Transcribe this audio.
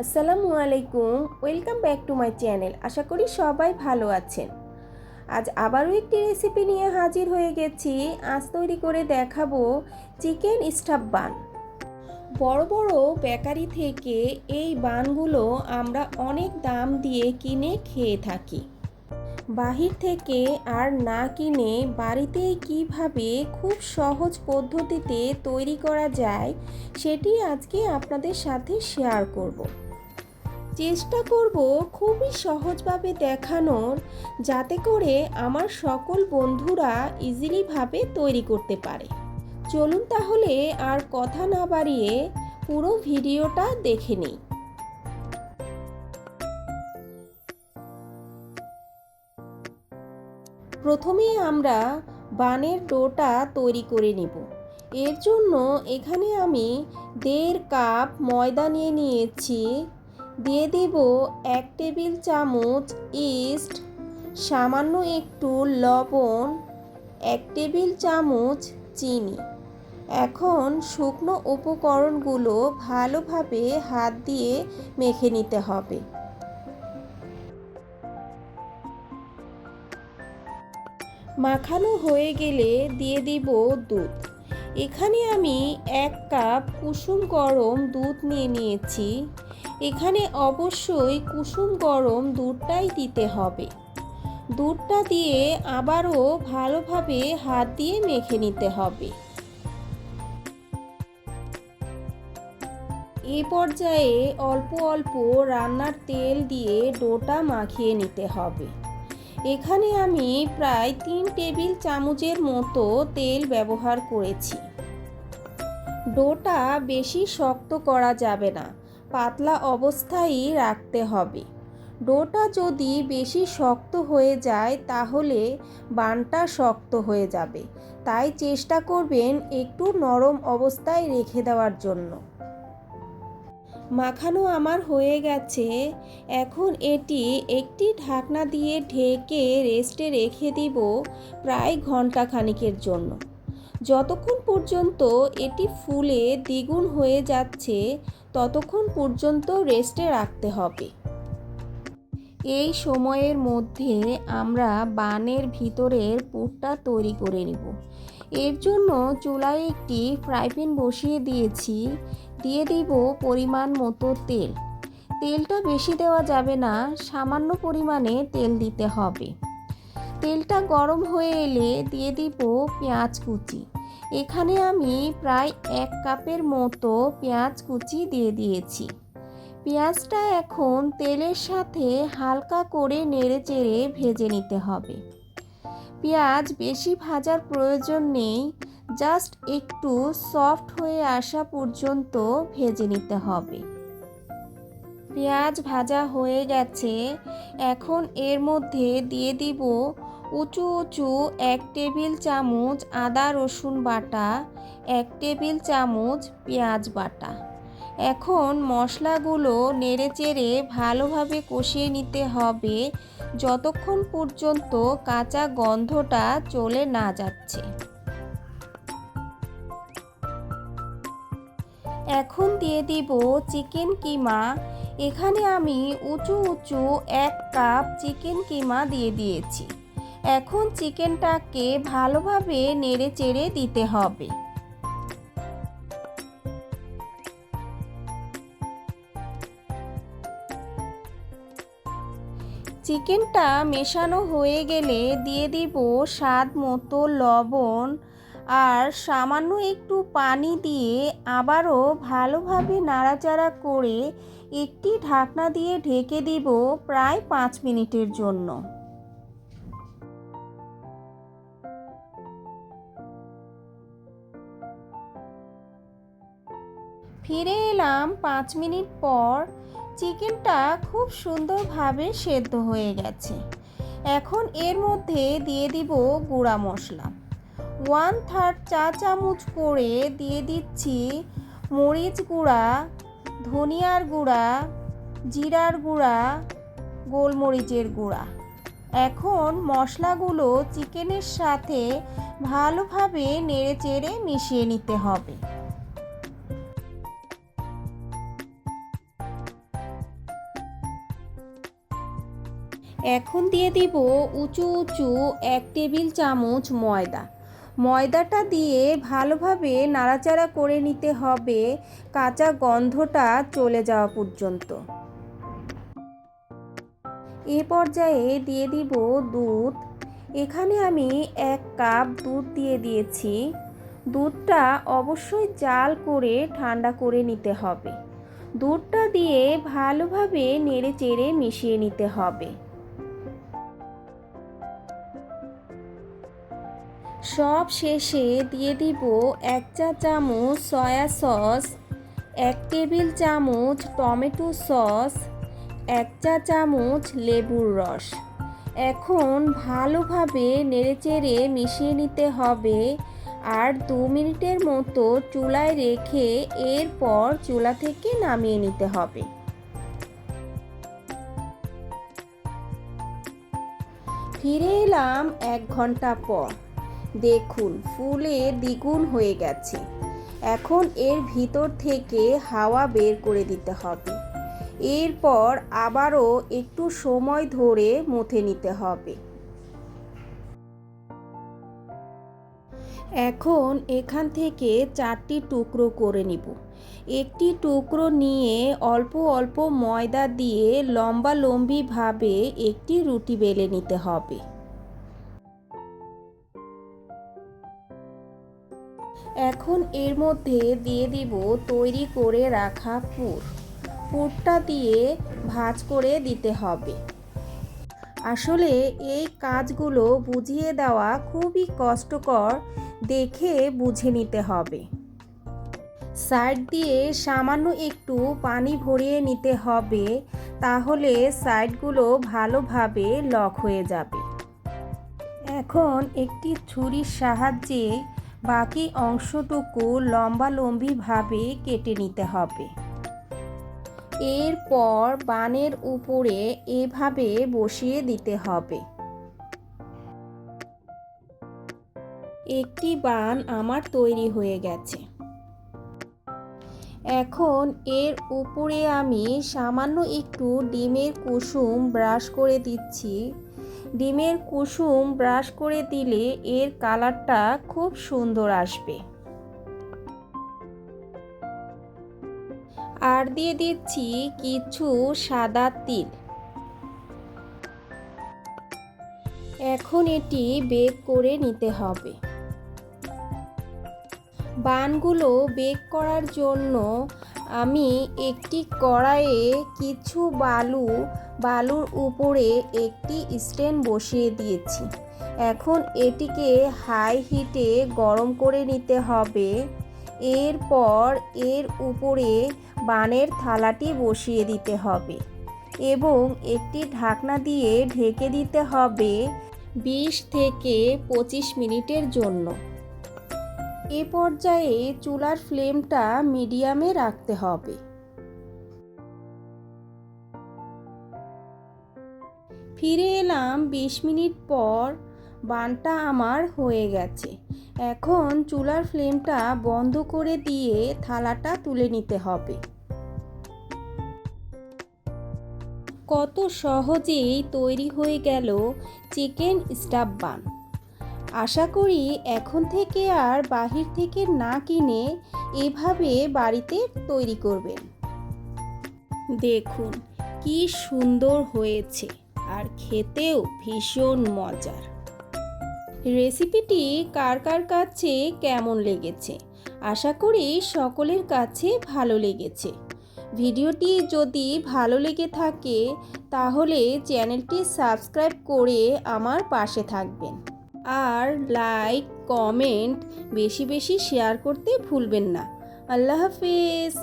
আসসালামু আলাইকুম, welcome back to my channel. আশা করি সবাই ভালো আছেন। আজ আবারও একটি রেসিপি নিয়ে হাজির হয়ে গেছি। আজ তৈরি করে দেখাবো চিকেন স্টাফ বান। বড় বড় বেকারি থেকে এই বানগুলো আমরা অনেক দাম দিয়ে কিনে খেয়ে থাকি। বাহির থেকে আর না কিনে বাড়িতেই কিভাবে খুব সহজ পদ্ধতিতে তৈরি করা যায় সেটি আজকে আপনাদের সাথে শেয়ার করব। চেষ্টা করব খুবই সহজভাবে দেখানোর, যাতে করে আমার সকল বন্ধুরা ইজিলিভাবে তৈরি করতে পারে। চলুন তাহলে আর কথা না বাড়িয়ে পুরো ভিডিওটা দেখে নিই। প্রথমেই আমরা বানের ডোটা তৈরি করে নেব। এর জন্য এখানে আমি 1.5 কাপ ময়দা নিয়ে নিয়েছি। দিয়ে দেব 1 টেবিল চামচ ইস্ট, সামান্য একটু লবণ, 1 টেবিল চামচ চিনি। এখন শুকনো উপকরণগুলো ভালোভাবে হাত দিয়ে মেখে নিতে হবে। মাখানো হয়ে গেলে দিয়ে দিব দুধ। এখানে আমি 1 কাপ কুসুম গরম দুধ নিয়ে নিয়েছি। এখানে অবশ্যই কুসুম গরম দুধটাই দিতে হবে। দুধটা দিয়ে আবারও ভালোভাবে হাত দিয়ে মেখে নিতে হবে। এই পর্যায়ে অল্প অল্প রান্নার তেল দিয়ে ডোটা মাখিয়ে নিতে হবে। এখানে আমি প্রায় 3 টেবিল চামচের মতো তেল ব্যবহার করেছি। ডোটা বেশি শক্ত করা যাবে না, পাতলা অবস্থায় রাখতে হবে। ডোটা যদি বেশি শক্ত হয়ে যায় তাহলে বানটা শক্ত হয়ে যাবে, তাই চেষ্টা করবেন একটু নরম অবস্থায় রেখে দেওয়ার জন্য। মাখানো আমার হয়ে গেছে। এখন এটি একটি ঢাকনা দিয়ে ঢেকে রেস্টে রেখে দিব প্রায় ঘন্টা খানিকের জন্য। যতক্ষণ পর্যন্ত এটি ফুলে দ্বিগুণ হয়ে যাচ্ছে ততক্ষণ পর্যন্ত রেস্টে রাখতে হবে। এই সময়ের মধ্যে আমরা বানের ভিতরের পুরটা তৈরি করে নেব। এর জন্য চুলায় একটি ফ্রাই প্যান বসিয়ে দিয়েছি। দিয়ে দিব পরিমাণ মতো তেল। তেলটা বেশি দেওয়া যাবে না, সামান্য পরিমাণে তেল দিতে হবে। তেলটা গরম হয়ে এলে দিয়ে দিব পেঁয়াজ কুচি। এখানে আমি প্রায় 1 কাপের মতো পেঁয়াজ কুচি দিয়ে দিয়েছি। পেঁয়াজটা এখন তেলের সাথে হালকা করে নেড়েচেড়ে ভেজে নিতে হবে। পেঁয়াজ বেশি ভাজার প্রয়োজন নেই, জাস্ট একটু সফট হয়ে আসা পর্যন্ত ভেজে নিতে হবে। পেঁয়াজ ভাজা হয়ে গেছে। এখন এর মধ্যে দিয়ে দিব উঁচু উঁচু 1 টেবিল চামচ আদা রসুন বাটা, 1 টেবিল চামচ পেঁয়াজ বাটা। এখন মশলাগুলো নেড়েচেড়ে ভালোভাবে কষিয়ে নিতে হবে যতক্ষণ পর্যন্ত কাঁচা গন্ধটা চলে না যাচ্ছে। এখন দিয়ে দিব চিকেন কিমা। এখানে আমি উঁচু উঁচু 1 কাপ চিকেন কিমা দিয়ে দিয়েছি। এখন চিকেনটাকে ভালোভাবে নেড়েচেড়ে দিতে হবে। চিকেনটা মেশানো হয়ে গেলে দিয়ে দিব স্বাদ মতো লবণ আর সামান্য একটু পানি দিয়ে আবারও ভালোভাবে নাড়াচাড়া করে একটি ঢাকনা দিয়ে ঢেকে দিব প্রায় 5 মিনিটের জন্য। ফিরে এলাম 5 মিনিট পর। চিকেনটা খুব সুন্দরভাবে সেদ্ধ হয়ে গেছে। এখন এর মধ্যে দিয়ে দিব গুঁড়া মশলা। 1/3 চা চামচ করে দিয়ে দিচ্ছি মরিচ গুঁড়া, ধনিয়ার গুঁড়া, জিরার গুঁড়া, গোলমরিচের গুঁড়া। এখন মশলাগুলো চিকেনের সাথে ভালোভাবে নেড়েচেড়ে মিশিয়ে নিতে হবে। এখন দিয়ে দিব উঁচু উঁচু 1 টেবিল চামচ ময়দা। ময়দাটা দিয়ে ভালোভাবে নাড়াচাড়া করে নিতে হবে কাঁচা গন্ধটা চলে যাওয়া পর্যন্ত। এ পর্যায়ে দিয়ে দিব দুধ। এখানে আমি 1 কাপ দুধ দিয়ে দিয়েছি। দুধটা অবশ্যই জাল করে ঠান্ডা করে নিতে হবে। দুধটা দিয়ে ভালোভাবে নেড়েচেড়ে মিশিয়ে নিতে হবে। সব শেষে দিয়ে দিব 1 চা চামচ সয়া সস, 1 টেবিল চামচ টমেটো সস, 1 চা চামচ লেবুর রস। এখন ভালোভাবে নেড়েচেড়ে মিশিয়ে নিতে হবে আর 2 মিনিটের মতো চুলায় রেখে এরপর চুলা থেকে নামিয়ে নিতে হবে। ফিরে এলাম 1 ঘন্টা পর। দেখুন ফুলে দ্বিগুণ হয়ে গেছে। এখন এর ভিতর থেকে হাওয়া বের করে দিতে হবে। এরপর আবারও একটু সময় ধরে মথে নিতে হবে। এখন এখান থেকে 4টি টুকরো করে নিব। একটি টুকরো নিয়ে অল্প অল্প ময়দা দিয়ে লম্বালম্বিভাবে একটি রুটি বেলে নিতে হবে। এখন এর মধ্যে দিয়ে দিব তৈরি করে রাখা পুরটা দিয়ে ভাঁজ করে দিতে হবে। আসলে এই কাজগুলো বুঝিয়ে দেওয়া খুবই কষ্টকর, দেখে বুঝে নিতে হবে। সাইড দিয়ে সামান্য একটু পানি ভরিয়ে নিতে হবে, তাহলে সাইডগুলো ভালোভাবে লক হয়ে যাবে। এখন একটি ছুরির সাহায্যে বাকি অংশটুকু লম্বালম্বিভাবে কেটে নিতে হবে। এরপর বানের উপরে এভাবে বসিয়ে দিতে হবে। একটি বান আমার তৈরি হয়ে গেছে। এখন এর উপরে আমি সামান্য একটু ডিমের কুসুম ব্রাশ করে দিচ্ছি। ডিমের কুসুম ব্রাশ করে দিলে এর কালারটা খুব সুন্দর আসবে। আর দিয়ে দিচ্ছি কিছু সাদা তিল। এখন এটি বেক করে নিতে হবে। বানগুলো বেক করার জন্য আমি একটি কড়াইয়ে কিছু বালুর উপরে একটি স্ট্যান্ড বসিয়ে দিয়েছি। এখন এটিকে হাই হিটে গরম করে নিতে হবে। এরপর এর উপরে বানের থালাটি বসিয়ে দিতে হবে এবং একটি ঢাকনা দিয়ে ঢেকে দিতে হবে 20 থেকে 25 মিনিটের জন্য। এ পর্যায়ে চুলার ফ্লেমটা মিডিয়ামে রাখতে হবে। ফিরে এলাম 20 মিনিট পর। বানটা আমার হয়ে গেছে। এখন চুলার ফ্লেমটা বন্ধ করে দিয়ে থালাটা তুলে নিতে হবে। কত সহজেই তৈরি হয়ে গেল চিকেন স্টাফ বান। আশা করি এখন থেকে আর বাহির থেকে না কিনে এভাবে বাড়িতে তৈরি করবেন। দেখুন কি সুন্দর হয়েছে আর খেতেও ভীষণ মজার। রেসিপিটি কার কার কাছে কেমন লেগেছে? আশা করি সকলের কাছে ভালো লেগেছে। ভিডিওটি যদি ভালো লেগে থাকে তাহলে চ্যানেলটি সাবস্ক্রাইব করে আমার পাশে থাকবেন আর লাইক কমেন্ট বেশি বেশি শেয়ার করতে ভুলবেন না। আল্লাহ হাফেজ।